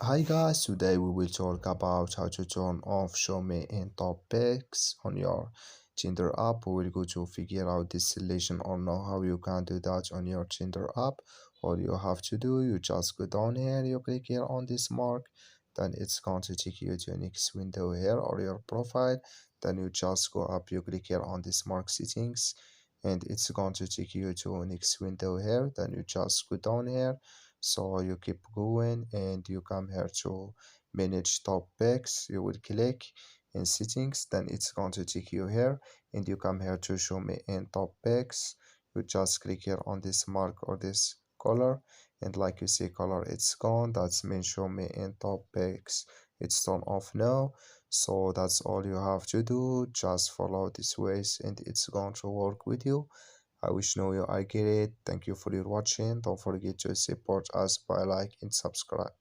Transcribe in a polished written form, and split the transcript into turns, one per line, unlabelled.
Hi guys, today we will talk about how to turn off show me in topics on your Tinder app. We will go to figure out this solution or know how you can do that on your Tinder app. All you have to do, you just go down here, you click here on this mark, then it's going to take you to next window here or your profile. Then you just go up, you click here on this mark settings, and it's going to take you to next window here. Then you just go down here, so you keep going and you come here to manage topics. You will click in settings, then it's going to take you here, and you come here to show me in topics. You just click here on this mark or this color, and like you see color, it's gone. That's mean show me in topics, it's turned off now. So that's all you have to do. Just follow these ways and it's going to work with you. I wish know you are great. Thank you for your watching. Don't forget to support us by like and subscribe.